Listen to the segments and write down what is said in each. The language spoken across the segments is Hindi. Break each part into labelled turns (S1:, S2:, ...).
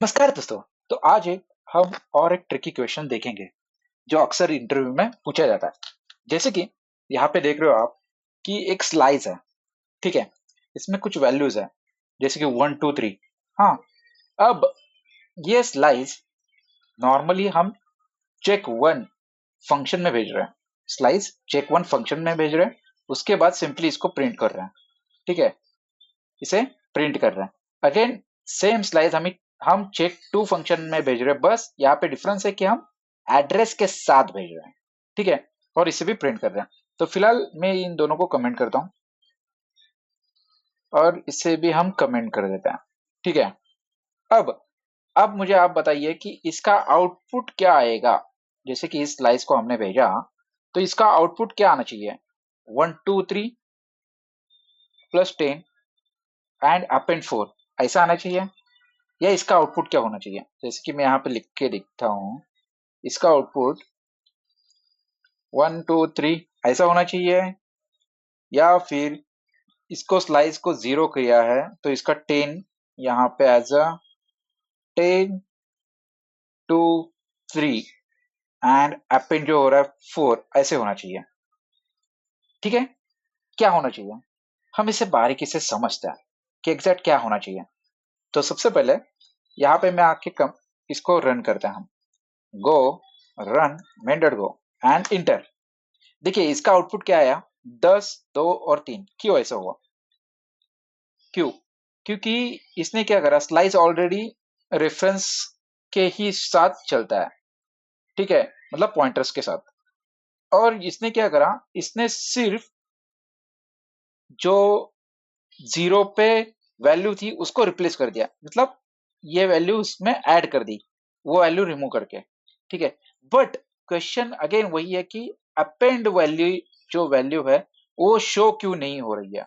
S1: नमस्कार दोस्तों। तो आज हम और एक ट्रिकी क्वेश्चन देखेंगे जो अक्सर इंटरव्यू में पूछा जाता है। जैसे कि यहाँ पे देख रहे हो आप कि एक स्लाइस है। ठीक है, इसमें कुछ वैल्यूज है जैसे कि 1 2 3। हाँ, अब ये स्लाइस नॉर्मली हम चेक वन फंक्शन में भेज रहे हैं। स्लाइस चेक वन फंक्शन में भेज रहे हैं, उसके बाद सिंपली इसको प्रिंट कर रहे हैं। ठीक है, इसे प्रिंट कर रहे हैं। अगेन सेम स्लाइस हम चेक टू फंक्शन में भेज रहे हैं, बस यहाँ पे डिफरेंस है कि हम एड्रेस के साथ भेज रहे हैं। ठीक है, और इसे भी प्रिंट कर रहे हैं। तो फिलहाल मैं इन दोनों को कमेंट करता हूँ और इसे भी हम कमेंट कर देते हैं। ठीक है, अब अब मुझे आप बताइए कि इसका आउटपुट क्या आएगा। जैसे कि इस स्लाइस को हमने भेजा, तो इसका आउटपुट क्या आना चाहिए? 1 2 3 +10 एंड अपेंड 4, ऐसा आना चाहिए। या इसका आउटपुट क्या होना चाहिए? जैसे कि मैं यहाँ पे लिख के दिखता हूँ, इसका आउटपुट 1 2 3 ऐसा होना चाहिए। या फिर इसको स्लाइस को 0 किया है तो इसका 10 यहाँ पे एज अ 10 2 3 एंड अपेंड जो हो रहा है 4, ऐसे होना चाहिए। ठीक है, क्या होना चाहिए हम इसे बारीकी से समझते हैं कि एग्जैक्ट क्या होना चाहिए। तो सबसे पहले यहाँ पे मैं आके इसको रन करते हैं हम। गो run main dot go and inter. देखिए इसका आउटपुट क्या आया? 10 2 और 3। क्यों ऐसा हुआ? क्यों? क्योंकि इसने क्या करा, स्लाइस ऑलरेडी रेफरेंस के ही साथ चलता है। ठीक है, मतलब पॉइंटर्स के साथ। और इसने क्या करा, इसने सिर्फ जो 0 पे वैल्यू थी उसको रिप्लेस कर दिया, मतलब ये वैल्यू उसमें ऐड कर दी, वो वैल्यू रिमूव करके। ठीक है, बट क्वेश्चन अगेन वही है कि अपेंड वैल्यू जो वैल्यू है वो शो क्यों नहीं हो रही है।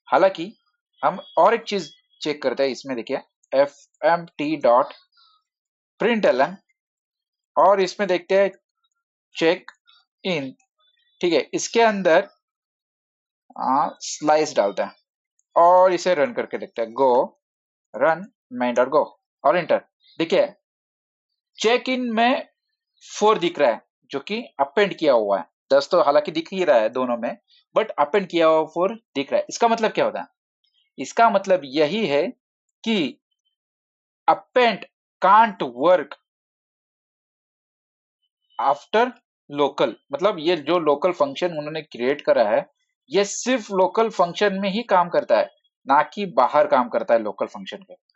S1: हालांकि हम और एक चीज चेक करते हैं इसमें। देखिए F M T dot print L N, और इसमें देखते हैं चेक इन। ठीक है, इसके अंदर स्लाइस डालते हैं और इसे रन करके देखते हैं। गो रन main डॉट गो और इंटर। देखिए चेक इन में 4 दिख रहा है जो कि अपेंड किया हुआ है। 10 तो हालांकि दिख ही रहा है दोनों में, बट अपेंड किया हुआ 4 दिख रहा है। इसका मतलब क्या होता है? इसका मतलब यही है कि append can't work after local. मतलब ये जो लोकल फंक्शन उन्होंने क्रिएट करा है, ये सिर्फ लोकल फंक्शन में ही काम करता है, ना कि बाहर काम करता है लोकल फंक्शन के।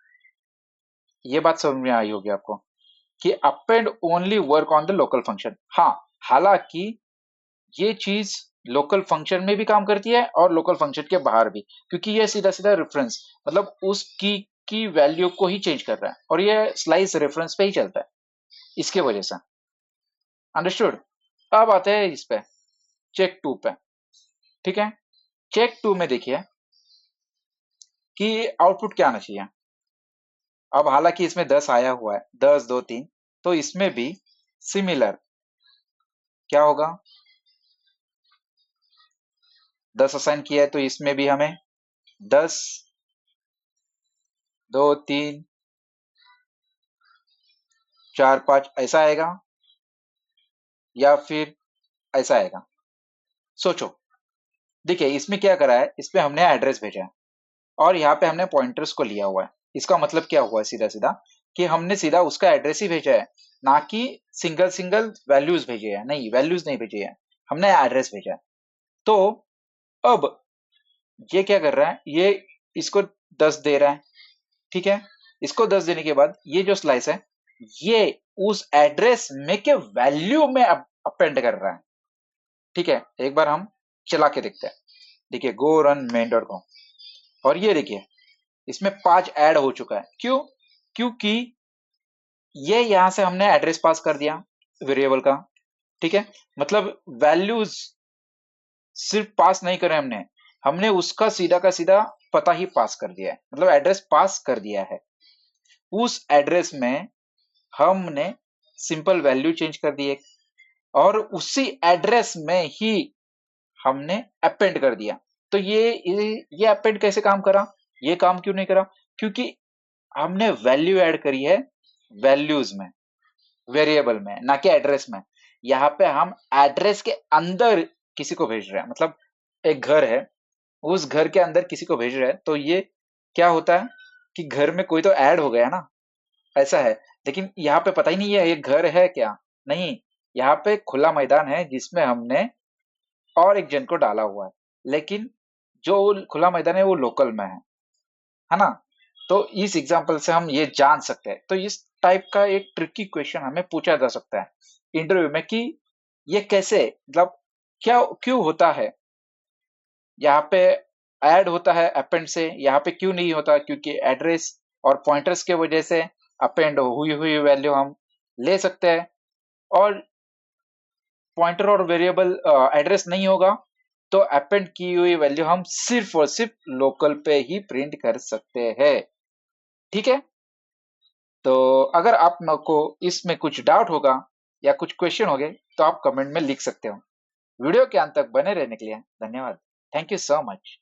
S1: ये बात समझ में आई होगी आपको कि append only work on the local function. हाँ, हालांकि ये चीज लोकल फंक्शन में भी काम करती है और लोकल फंक्शन के बाहर भी, क्योंकि ये सीधा सीधा रेफरेंस, मतलब उस की वैल्यू को ही चेंज कर रहा है और ये स्लाइस रेफरेंस पे ही चलता है, इसके वजह से। अंडरस्टूड? अब आते हैं इस पे, चेक टू पे। ठीक है, चेक टू में देखिए कि आउटपुट क्या आना चाहिए। अब हालांकि इसमें 10 आया हुआ है, 10 2 3, तो इसमें भी सिमिलर क्या होगा? 10 असाइन किया है तो इसमें भी हमें 10 2 3 4 5 ऐसा आएगा या फिर ऐसा आएगा। सोचो, देखिए इसमें क्या करा है, इसमें हमने एड्रेस भेजा है और यहाँ पे हमने पॉइंटर्स को लिया हुआ है। इसका मतलब क्या हुआ है सीधा सीधा, कि हमने सीधा उसका एड्रेस ही भेजा है, ना कि सिंगल सिंगल वैल्यूज भेजे हैं। नहीं, वैल्यूज नहीं भेजे हैं, हमने एड्रेस भेजा है। तो अब ये क्या कर रहा है, ये इसको 10 दे रहा है। ठीक है, इसको 10 देने के बाद ये जो स्लाइस है, ये उस एड्रेस में के वैल्यू में अपेंड कर रहा है। ठीक है, एक बार हम चला के देखते हैं। देखिए गो रन मेन डॉट कॉम, और ये देखिए इसमें 5 ऐड हो चुका है। क्यों? क्योंकि ये यहां से हमने एड्रेस पास कर दिया वेरिएबल का। ठीक है, मतलब वैल्यूज सिर्फ पास नहीं करे हमने, हमने उसका सीधा का सीधा पता ही पास कर दिया है, मतलब एड्रेस पास कर दिया है। उस एड्रेस में हमने सिंपल वैल्यू चेंज कर दी एक, और उसी एड्रेस में ही हमने अपेंड कर दिया। तो ये अपेंड कैसे काम करा? ये काम क्यों नहीं करा? क्योंकि हमने वैल्यू ऐड करी है वैल्यूज में, वेरिएबल में, ना कि एड्रेस में। यहाँ पे हम एड्रेस के अंदर किसी को भेज रहे हैं, मतलब एक घर है, उस घर के अंदर किसी को भेज रहे हैं, तो ये क्या होता है कि घर में कोई तो ऐड हो गया ना, ऐसा है। लेकिन यहाँ पे पता ही नहीं है ये घर है क्या, नहीं, यहाँ पे खुला मैदान है जिसमें हमने और एक जन को डाला हुआ है, लेकिन जो खुला मैदान है वो लोकल में है ना। तो इस एग्जांपल से हम ये जान सकते हैं। तो इस टाइप का एक ट्रिकी क्वेश्चन हमें पूछा जा सकता है इंटरव्यू में कि ये कैसे, मतलब क्या क्यों होता है यहाँ पे ऐड होता है अपेंड से, यहाँ पे क्यों नहीं होता, क्योंकि एड्रेस और पॉइंटर्स के वजह से अपेंड हुई हुई वैल्यू हम ले सकते हैं, और पॉइंटर और वेरिएबल एड्रेस नहीं होगा तो अपेंड की हुई वैल्यू हम सिर्फ और सिर्फ लोकल पे ही प्रिंट कर सकते हैं। ठीक है, तो अगर आप को इसमें कुछ डाउट होगा या कुछ क्वेश्चन होंगे तो आप कमेंट में लिख सकते हो। वीडियो के अंत तक बने रहने के लिए धन्यवाद। Thank you so much.